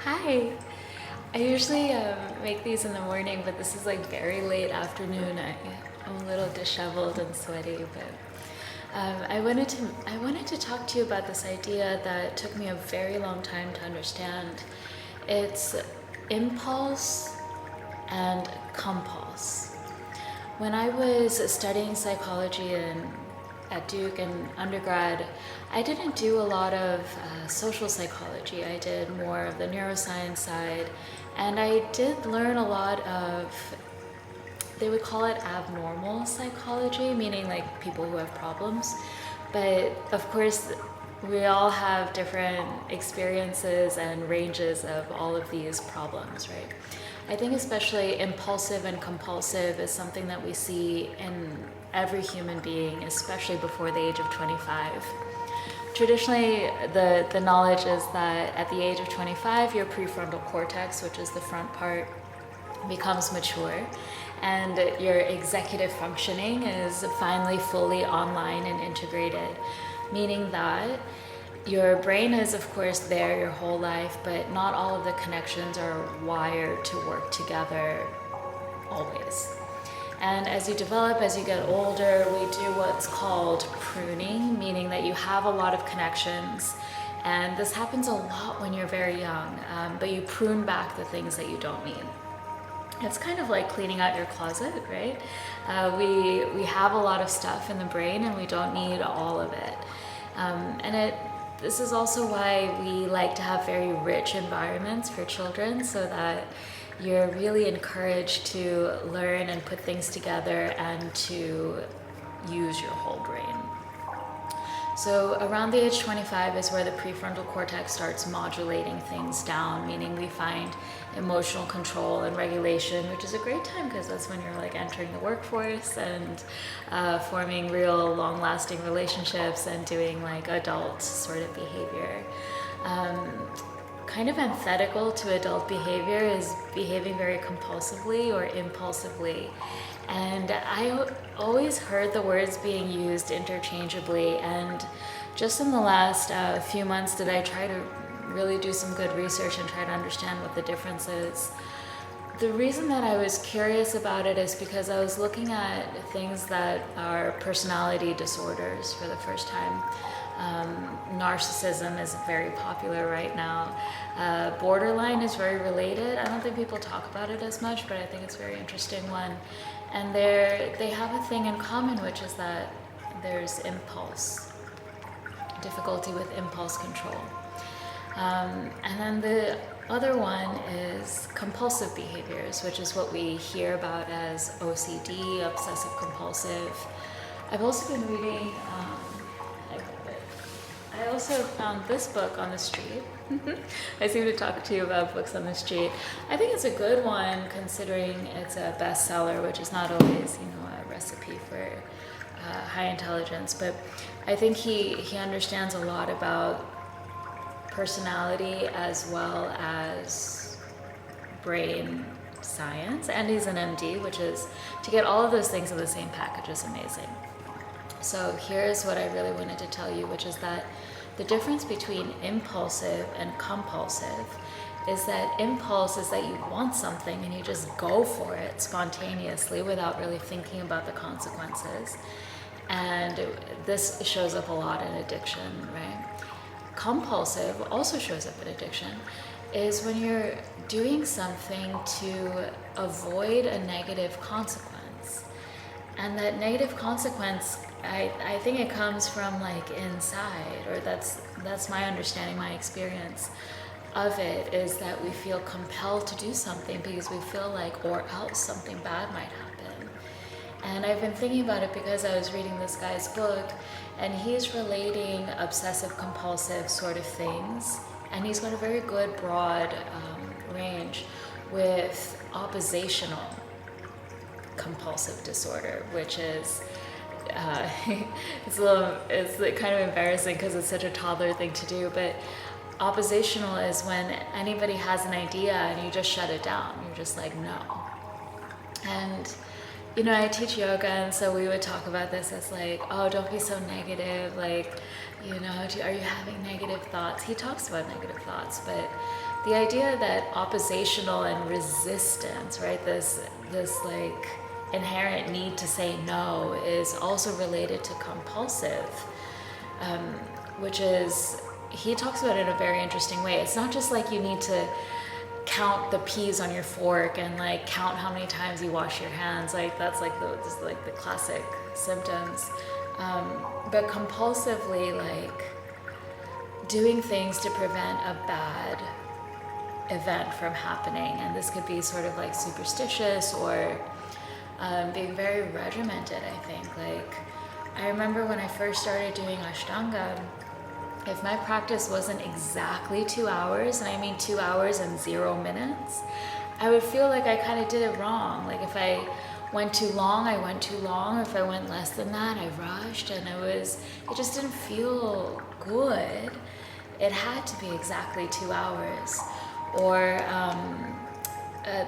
Hi. I usually make these in the morning, but this is like very late afternoon. I'm a little disheveled and sweaty, but I wanted to talk to you about this idea that took me a very long time to understand. It's impulse and compulse. When I was studying psychology at Duke and undergrad, I didn't do a lot of social psychology. I did more of the neuroscience side, and I did learn a lot of, they would call it abnormal psychology, meaning like people who have problems. But of course, we all have different experiences and ranges of all of these problems, right? I think especially impulsive and compulsive is something that we see in every human being, especially before the age of 25. Traditionally, the knowledge is that at the age of 25, your prefrontal cortex, which is the front part, becomes mature, and your executive functioning is finally fully online and integrated, meaning that your brain is, of course, there your whole life, but not all of the connections are wired to work together always. And as you develop, as you get older, we do what's called pruning, meaning that you have a lot of connections. And this happens a lot when you're very young, but you prune back the things that you don't need. It's kind of like cleaning out your closet, right? We have a lot of stuff in the brain and we don't need all of it. This is also why we like to have very rich environments for children, so that you're really encouraged to learn and put things together and to use your whole brain. So around the age 25 is where the prefrontal cortex starts modulating things down, meaning we find emotional control and regulation, which is a great time because that's when you're like entering the workforce and forming real long-lasting relationships and doing like adult sort of behavior. Kind of antithetical to adult behavior is behaving very compulsively or impulsively. And I always heard the words being used interchangeably, and just in the last few months did I try to really do some good research and try to understand what the difference is. The reason that I was curious about it is because I was looking at things that are personality disorders for the first time. Narcissism is very popular right now. Borderline is very related. I don't think people talk about it as much, but I think it's a very interesting one. And they have a thing in common, which is that there's impulse, difficulty with impulse control. And then the other one is compulsive behaviors, which is what we hear about as OCD, obsessive compulsive. I've also been reading, I also found this book on the street. I seem to talk to you about books on the street. I think it's a good one considering it's a bestseller, which is not always, a recipe for high intelligence. But I think he understands a lot about personality as well as brain science, and he's an MD, which is, to get all of those things in the same package is amazing. So here's what I really wanted to tell you, which is that the difference between impulsive and compulsive is that impulse is that you want something and you just go for it spontaneously without really thinking about the consequences. And this shows up a lot in addiction, right? Compulsive also shows up in addiction, is when you're doing something to avoid a negative consequence. And that negative consequence, I think it comes from like inside, or that's my understanding, my experience of it, is that we feel compelled to do something because we feel like, or else something bad might happen. And I've been thinking about it because I was reading this guy's book, and he's relating obsessive compulsive sort of things, and he's got a very good broad range with oppositional compulsive disorder, which is it's like kind of embarrassing because it's such a toddler thing to do, but oppositional is when anybody has an idea and you just shut it down. You're just like, no. And I teach yoga, and so we would talk about this as like, oh, don't be so negative, like, are you having negative thoughts? He talks about negative thoughts, but the idea that oppositional and resistance, right, this like inherent need to say no is also related to compulsive, which is, he talks about it in a very interesting way. It's not just like you need to count the peas on your fork and like count how many times you wash your hands. Like that's like the classic symptoms. But compulsively, like doing things to prevent a bad event from happening. And this could be sort of like superstitious or being very regimented, I think. Like, I remember when I first started doing Ashtanga, if my practice wasn't exactly 2 hours, and I mean 2 hours and 0 minutes, I would feel like I kind of did it wrong. Like if I went too long, I went too long. Or if I went less than that, I rushed, and it just didn't feel good. It had to be exactly 2 hours. Or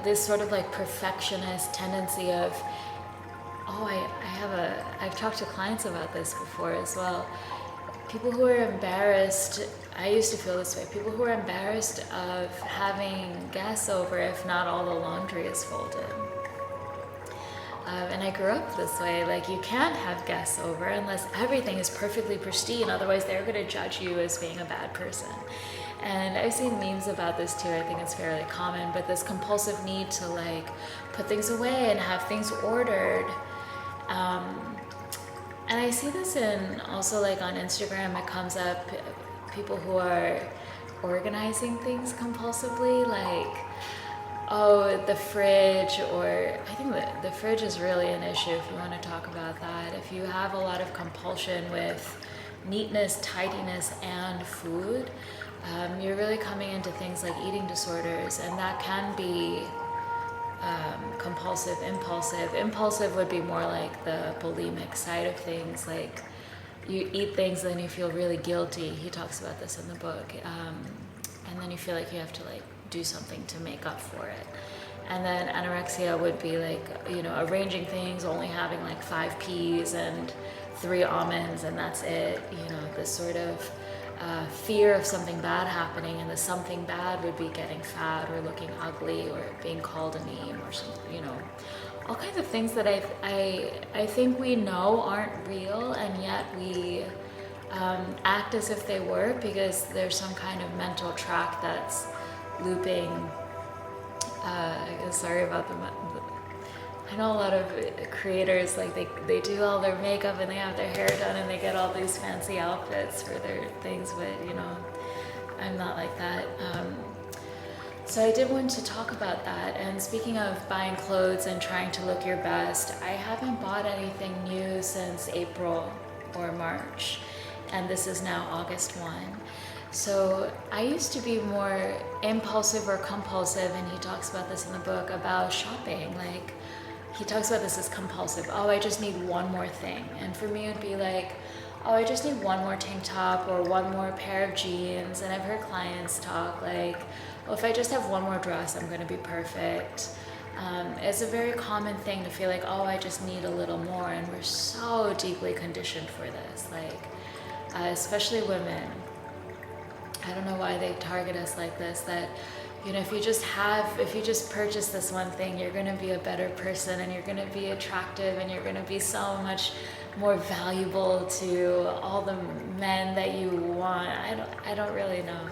this sort of like perfectionist tendency of, I've talked to clients about this before as well. People who are embarrassed, I used to feel this way, people who are embarrassed of having guests over if not all the laundry is folded. And I grew up this way, like you can't have guests over unless everything is perfectly pristine, otherwise they're going to judge you as being a bad person. And I've seen memes about this too, I think it's fairly common, but this compulsive need to like put things away and have things ordered. And I see this in also like on Instagram, it comes up, people who are organizing things compulsively, like, oh, the fridge, or I think that the fridge is really an issue if you want to talk about that. If you have a lot of compulsion with neatness, tidiness, and food, you're really coming into things like eating disorders, and that can be compulsive, impulsive. Impulsive would be more like the bulimic side of things, like you eat things and then you feel really guilty. He talks about this in the book. And then you feel like you have to like do something to make up for it. And then anorexia would be like, arranging things, only having like 5 peas and 3 almonds, and that's it. This sort of fear of something bad happening, and the something bad would be getting fat or looking ugly or being called a name or something, all kinds of things that I think we know aren't real, and yet we act as if they were because there's some kind of mental track that's looping. Sorry about I know a lot of creators, like they do all their makeup and they have their hair done and they get all these fancy outfits for their things, but I'm not like that. So I did want to talk about that. And speaking of buying clothes and trying to look your best, I haven't bought anything new since April or March, and this is now August 1. So I used to be more impulsive or compulsive, and he talks about this in the book about shopping. Like, he talks about this as compulsive. Oh, I just need one more thing. And for me, it would be like, oh, I just need one more tank top or one more pair of jeans. And I've heard clients talk like, oh, if I just have one more dress, I'm going to be perfect. It's a very common thing to feel like, oh, I just need a little more. And we're so deeply conditioned for this, like, especially women. I don't know why they target us like this, that, if you just purchase this one thing, you're going to be a better person, and you're going to be attractive, and you're going to be so much more valuable to all the men that you want. I don't really know.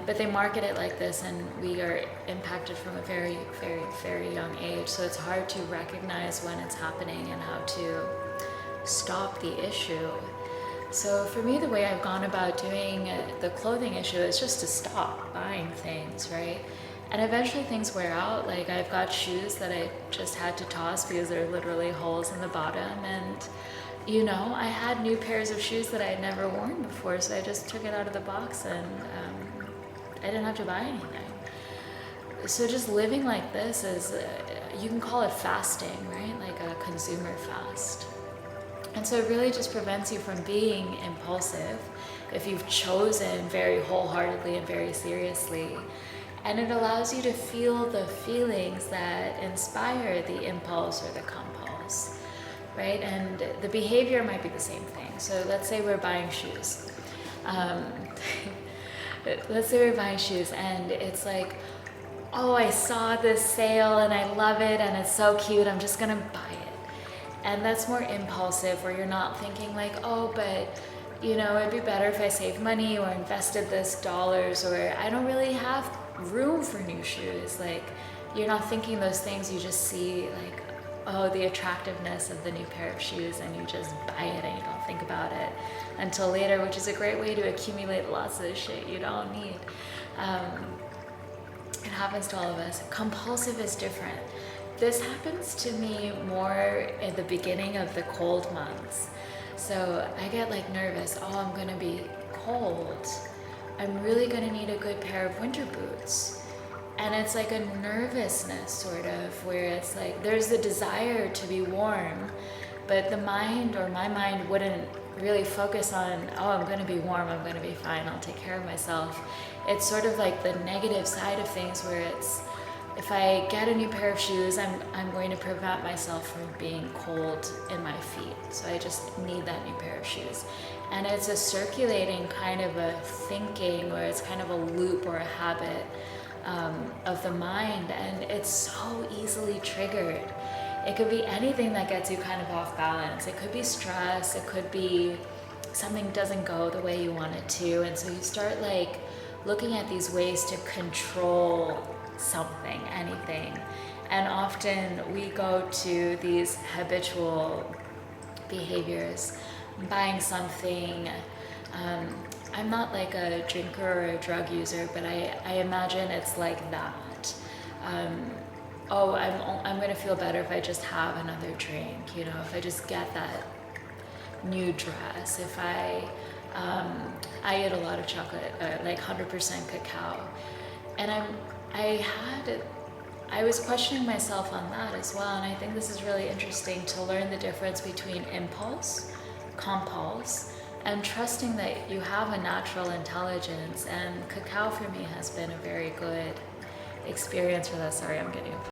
But they market it like this, and we are impacted from a very, very, very young age. So it's hard to recognize when it's happening and how to stop the issue. So for me, the way I've gone about doing the clothing issue is just to stop buying things, right? And eventually things wear out. Like, I've got shoes that I just had to toss because there are literally holes in the bottom. And, I had new pairs of shoes that I had never worn before, so I just took it out of the box, and I didn't have to buy anything. So just living like this is, you can call it fasting, right? Like a consumer fast. And so it really just prevents you from being impulsive if you've chosen very wholeheartedly and very seriously. And it allows you to feel the feelings that inspire the impulse or the compulse, right? And the behavior might be the same thing. So let's say we're buying shoes. let's say we're buying shoes and it's like, oh, I saw this sale and I love it and it's so cute, I'm just gonna buy it. And that's more impulsive, where you're not thinking like, oh, but it'd be better if I saved money or invested this dollars, or I don't really have room for new shoes. Like, you're not thinking those things, you just see like, oh, the attractiveness of the new pair of shoes, and you just buy it and you don't think about it until later, which is a great way to accumulate lots of shit you don't need. It happens to all of us. Compulsive is different. This happens to me more in the beginning of the cold months. So I get like nervous. Oh, I'm gonna be cold. I'm really gonna need a good pair of winter boots. And it's like a nervousness sort of, where it's like there's the desire to be warm, but the mind, or my mind, wouldn't really focus on, oh, I'm gonna be warm, I'm gonna be fine, I'll take care of myself. It's sort of like the negative side of things, where it's, if I get a new pair of shoes, I'm going to prevent myself from being cold in my feet. So I just need that new pair of shoes. And it's a circulating kind of a thinking, or it's kind of a loop or a habit of the mind, and it's so easily triggered. It could be anything that gets you kind of off balance. It could be stress, it could be something doesn't go the way you want it to, and so you start like looking at these ways to control something, anything. And often we go to these habitual behaviors, buying something. I'm not like a drinker or a drug user, but I imagine it's like that. Oh, I'm gonna feel better if I just have another drink, if I just get that new dress, if I eat a lot of chocolate, like 100% cacao. And I was questioning myself on that as well, and I think this is really interesting to learn the difference between impulse, compulse, and trusting that you have a natural intelligence. And cacao for me has been a very good experience for that. Sorry, I'm getting